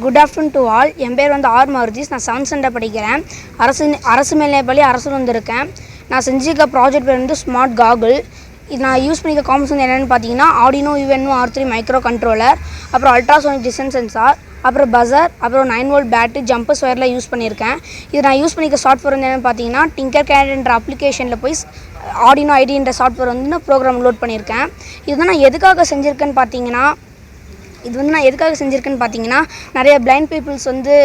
Good afternoon to all. என் பேர் வந்து ஆர் மாருதிஸ். நான் 7th ஸ்டாண்டர்ட் படிக்கிறேன். அரசு மேல்நிலைப்பள்ளி அரசூர் வந்திருக்கேன். நான் செஞ்சுருக்க ப்ராஜெக்ட் பேர் வந்து ஸ்மார்ட் காகுல். இது நான் யூஸ் பண்ணிக்க காம்பன்ஸ் வந்து என்னென்னு பார்த்தீங்கன்னா Arduino UNO R3 micro controller, அப்புறம் அல்ட்ராசோனிக் டிஸ்டன்ஸ் சென்சார், அப்புறம் பஸர், அப்புறம் 9 வோல்ட் பேட்டரி, ஜம்பர்ஸ் ஒயரில் யூஸ் பண்ணியிருக்கேன். இது நான் யூஸ் பண்ணிக்க சாஃப்ட்வேர் வந்து என்னென்னு பார்த்தீங்கன்னா டிங்கர்கேட் என்ற அப்ளிகேஷனில் போய் ஆர்டினோ ஐடி என்ற சாஃப்ட்வேர் வந்து நான் ப்ரோக்ராம் லோட் பண்ணியிருக்கேன். இது வந்து நான் எதுக்காக செஞ்சுருக்கேன்னு பார்த்தீங்கன்னா நிறைய பிளைண்ட் பீப்புள்ஸ் வந்து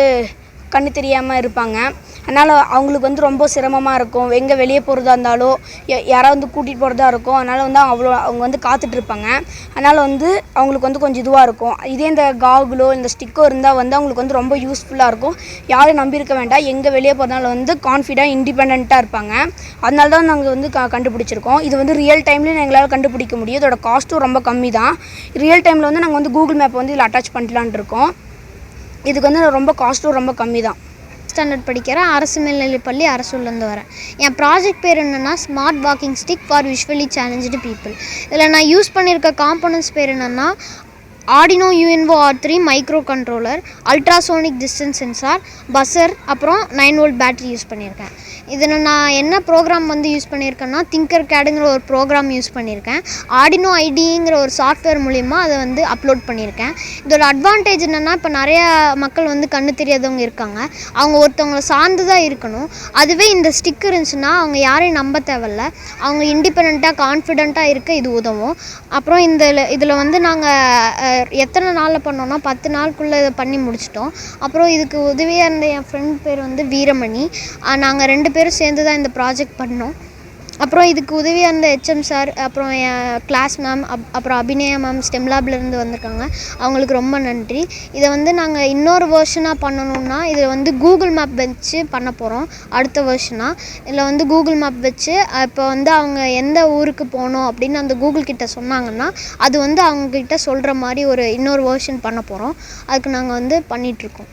கண்ணு தெரியாமல் இருப்பாங்க. அதனால் அவங்களுக்கு வந்து ரொம்ப சிரமமாக இருக்கும். எங்கே வெளியே போகிறதா இருந்தாலோ யாராவது வந்து கூட்டிகிட்டு போகிறதா இருக்கும். அதனால் வந்து அவங்க வந்து காத்துட்ருப்பாங்க. அதனால் வந்து அவங்களுக்கு வந்து கொஞ்சம் இதுவாக இருக்கும். இதே இந்த காகுலோ இந்த ஸ்டிக்கோ இருந்தால் வந்து அவங்களுக்கு வந்து ரொம்ப யூஸ்ஃபுல்லாக இருக்கும். யாரும் நம்பியிருக்க வேண்டாம். எங்கே வெளியே போகிறதுனால வந்து கான்ஃபிடென்ட் இண்டிபெண்ட்டாக இருப்பாங்க. அதனால தான் நாங்கள் வந்து கண்டுபிடிச்சிருக்கோம். இது வந்து ரியல் டைம்லேயும் எங்களால் கண்டுபிடிக்க முடியும். இதோட காஸ்ட்டும் ரொம்ப கம்மி தான். ரியல் டைமில் வந்து நாங்கள் வந்து கூகுள் மேப்பை வந்து இதில் அட்டாச் பண்ணலான் இருக்கோம். இதுக்கு வந்து ரொம்ப காஸ்ட்டும் ரொம்ப கம்மி தான். ஸ்டாண்டர்ட் படிக்கிறேன். அரசு மேல்நிலைப்பள்ளி அரசூர்லேருந்து வரேன். என் ப்ராஜெக்ட் பேர் என்னென்னா smart walking stick for visually challenge people. இதில் நான் யூஸ் பண்ணியிருக்க காம்போனன்ட்ஸ் பேர் என்னென்னா Arduino UNO R3 micro controller, ultrasonic distance sensor, buzzer, அப்புறம் 9 வோல்ட் பேட்டரி யூஸ் பண்ணியிருக்கேன். இதில் நான் என்ன ப்ரோக்ராம் வந்து யூஸ் பண்ணியிருக்கேன்னா திங்கர்கேடுங்கிற ஒரு ப்ரோக்ராம் யூஸ் பண்ணியிருக்கேன். ஆர்டினோ ஐடிங்கிற ஒரு சாஃப்ட்வேர் மூலிமா அதை வந்து அப்லோட் பண்ணியிருக்கேன். இதோட அட்வான்டேஜ் என்னென்னா இப்போ நிறையா மக்கள் வந்து கண்ணு தெரியாதவங்க இருக்காங்க. அவங்க ஒருத்தவங்களை சார்ந்து தான் இருக்கணும். அதுவே இந்த ஸ்டிக் இருந்துச்சுன்னா அவங்க யாரையும் நம்ப தேவையில்ல. அவங்க இண்டிபெண்ட்டாக கான்ஃபிடெண்ட்டாக இருக்க இது உதவும். அப்புறம் இதில் வந்து நாங்கள் எத்தனை நாளில் பண்ணோன்னா 10 நாளுக்குள்ளே இதை பண்ணி முடிச்சிட்டோம். அப்புறம் இதுக்கு உதவியாக இருந்த என் ஃப்ரெண்ட் பேர் வந்து வீரமணி. நாங்கள் 2 பேரும் சேர்ந்து தான் இந்த ப்ராஜெக்ட் பண்ணோம். அப்புறம் இதுக்கு உதவியாக இருந்த HM சார், அப்புறம் என் கிளாஸ் மேம், அப்புறம் அபிநயா மேம் ஸ்டெம் லேப்லேருந்து வந்திருக்காங்க. அவங்களுக்கு ரொம்ப நன்றி. இதை வந்து நாங்கள் இன்னொரு வேர்ஷனாக பண்ணணுன்னா இதில் வந்து கூகுள் மேப் வச்சு பண்ண போகிறோம். அடுத்த வேர்ஷனாக இதில் வந்து கூகுள் மேப் வச்சு இப்போ வந்து அவங்க எந்த ஊருக்கு போகணும் அப்படின்னு அந்த கூகுள் கிட்ட சொன்னாங்கன்னா அது வந்து அவங்கக்கிட்ட சொல்கிற மாதிரி ஒரு இன்னொரு வேர்ஷன் பண்ண போகிறோம். அதுக்கு நாங்கள் வந்து பண்ணிகிட்ருக்கோம்.